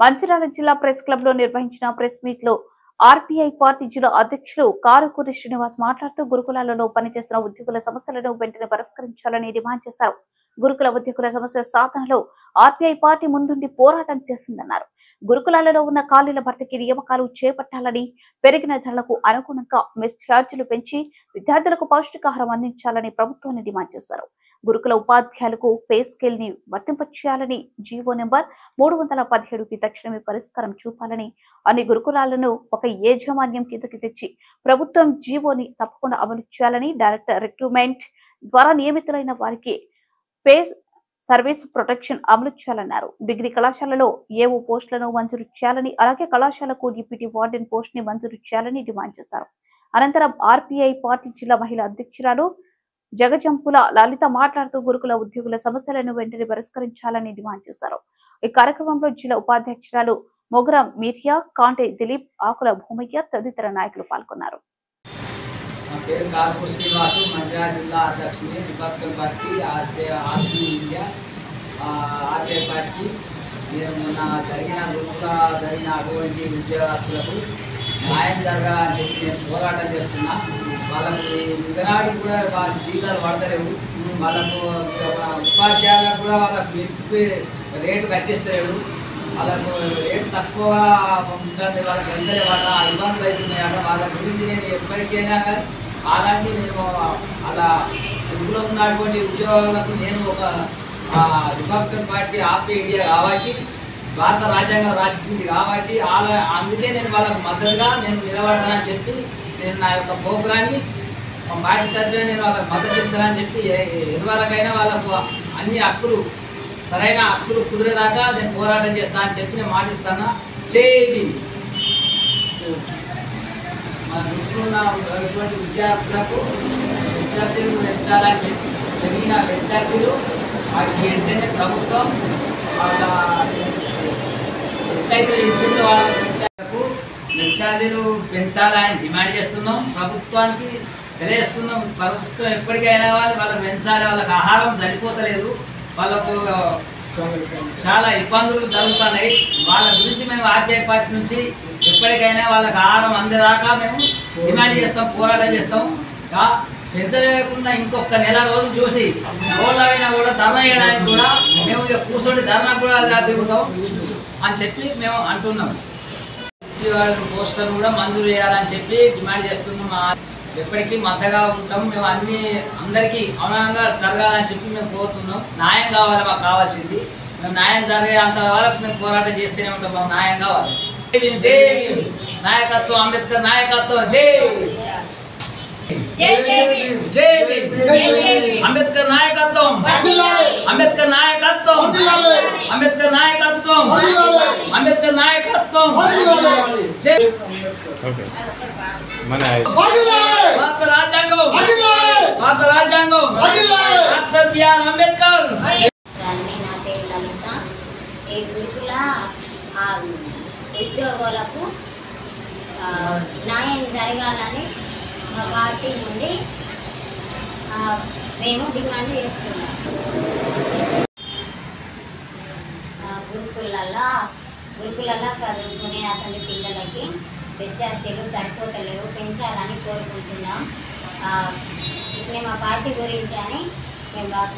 మంచిర్యాల జిల్లా press club లో నిర్వహించిన ప్రెస్ మీట్ లో ఆర్పీఐ పార్టీ జిల్లా అధ్యక్షులు కారుకూరి శ్రీనివాస్ మాట్లాడుతూ గురుకులాలలో పనిచేస్తున్న ఉద్యోగుల సమస్యలను వెంటనే పరిష్కరించాలని డిమాండ్ చేశారు. గురుకుల ఉద్యోగుల సమస్య సాధనలో ఆర్పీఐ పార్టీ ముందుండి పోరాటం చేసిందన్నారు. గురుకులాలలో ఉన్న ఖాళీల భర్తీకి నియామకాలు చేపట్టాలని, పెరిగిన ధరలకు అనుగుణంగా మెస్ ఛార్జీలు పెంచి విద్యార్థులకు పౌష్టికాహారం అందించాలని ప్రభుత్వాన్ని డిమాండ్ చేశారు. గురుకుల ఉపాధ్యాయులకు పే స్కేల్ ని వర్తింపచేయాలని, జీవో నెంబర్ 317కి తక్షణమే పరిష్కారం చూపాలని, అన్ని గురుకులాలను ఒక యాజమాన్యం కిందకి తెచ్చి ప్రభుత్వం జీవోని తప్పకుండా అమలు చేయాలని, డైరెక్టర్ రిక్రూట్మెంట్ ద్వారా నియమితులైన వారికి పే సర్వీస్ ప్రొటెక్షన్ అమలు చేయాలన్నారు. డిగ్రీ కళాశాలలో ఏవో పోస్టులను మంజూరు చేయాలని, అలాగే కళాశాలకు డిప్యూటీ వార్డెన్ పోస్ట్ ని మంజూరు చేయాలని డిమాండ్ చేశారు. అనంతరం ఆర్పీఐ పార్టీ జిల్లా మహిళా అధ్యక్షురాలు జగజంపుల లలిత మాట్లాడుతూ గురుకుల ఉద్యోగుల సమస్యలను వెంటనే పరిష్కరించాలని డిమాండ్ చేశారు. ఈ కార్యక్రమంలో జిల్లా ఉపాధ్యక్షురాలు మొగరం మీరియా, కాంటే దిలీప్, ఆకుల భూమయ్య తదితర నాయకులు పాల్గొన్నారు. కారుకూరి శ్రీనివాసు, మంచిర్యాల జిల్లా అధ్యక్షుని, Republican party, RPI India, RPI party. నేను మొన్న జరిగిన అటువంటి ఉద్యోగస్తులకు న్యాయం జరగాలని చెప్పి నేను పోరాటం చేస్తున్నా. వాళ్ళకి ఇంకనాడికి కూడా వాళ్ళ జీతాలు పడతలేవు. వాళ్ళకు ఉపాధ్యాయులకు కూడా వాళ్ళకి మిక్స్కి రేటు కట్టిస్తలేడు. వాళ్ళకు రేటు తక్కువ ఉంటుంది, వాళ్ళకి ఎంతలే వాళ్ళ ఇబ్బందులు అవుతున్నాయట. వాళ్ళ గురించి నేను ఎప్పటికైనా కానీ అలాంటి నేను అలా ఇంట్లో ఉన్నటువంటి ఉద్యోగాలకు నేను ఒక రిపబ్లికన్ పార్టీ ఆర్పీఐ ఇండియా కాబట్టి, భారత రాజ్యాంగం రాసింది కాబట్టి అందుకే నేను వాళ్ళకు మద్దతుగా నేను నిలబడతానని చెప్పి నేను నా యొక్క ప్రోగ్రాన్ని పార్టీ తరఫున నేను వాళ్ళకి మద్దతు ఇస్తానని చెప్పి ఎవరికైనా వాళ్ళకు అన్ని హక్కులు సరైన హక్కులు కుదిరేదాకా నేను పోరాటం చేస్తానని చెప్పి నేను మాటిస్తాను. జై భీమ్. మా గ్రూప్లో ఉన్నటువంటి విద్యార్థులు పెంచాలని చెప్పి పెరిగిన విద్యార్థులు వాటికి వెంటనే ప్రభుత్వం వాళ్ళ ఎంతైతే ఇచ్చిందో వాళ్ళ విద్యార్థులకు ఛార్జీలు పెంచాలని డిమాండ్ చేస్తున్నాం. ప్రభుత్వానికి తెలియజేస్తున్నాం. ప్రభుత్వం ఎప్పటికైనా వాళ్ళకి పెంచాలి. వాళ్ళకి ఆహారం సరిపోతలేదు, వాళ్ళకు చాలా ఇబ్బందులు జరుగుతున్నాయి. వాళ్ళ గురించి మేము ఆర్పీఐ పార్టీ నుంచి ఎప్పటికైనా వాళ్ళకి ఆహారం అందేదాకా మేము డిమాండ్ చేస్తాం, పోరాటం చేస్తాం. పెంచలేకుండా ఇంకొక నెల రోజులు చూసి రోడ్లైనా కూడా ధర్నా చేయడానికి కూడా మేము ఇక కూర్చొని ధర్నా కూడా దిగుతాం అని చెప్పి మేము అంటున్నాం. పోస్టులను కూడా మంజూరు చేయాలని చెప్పి డిమాండ్ చేస్తున్నాం. ఎప్పటికీ మద్దగా ఉంటాం. మేము అందరికీ అవునంగా జరగాలని చెప్పి మేము కోరుతున్నాం. న్యాయం కావాలి, మాకు కావాల్సింది. మేము న్యాయం జరిగేంత వరకు మేము పోరాటం చేస్తూనే ఉంటాం. మాకు న్యాయం కావాలి. జై నాయకత్వం, అంబేద్కర్ నాయకత్వం. జై అంబేద్కర్ నాయకత్వం, అంబేద్కర్ నాయకత్వం, అంబేద్కర్ నాయకత్వం, అంబేద్కర్ నాయకత్వం. భారత రాజ్యాంగం, భారత రాజ్యాంగం, డాక్టర్ బిఆర్ అంబేద్కర్. నా పేరు లలిత. ఈ గురుకుల ఉద్యోగులకు న్యాయం జరగాలని మా పార్టీ నుండి మేము డిమాండ్ చేస్తున్నాం. గురుకులలో చదువుకునే అసలు పిల్లలకి విద్యార్థులు సరిపోతలేవు, పెంచాలని కోరుకుంటున్నాం. ఇట్లే మా పార్టీ గురించి అని మేము బాగా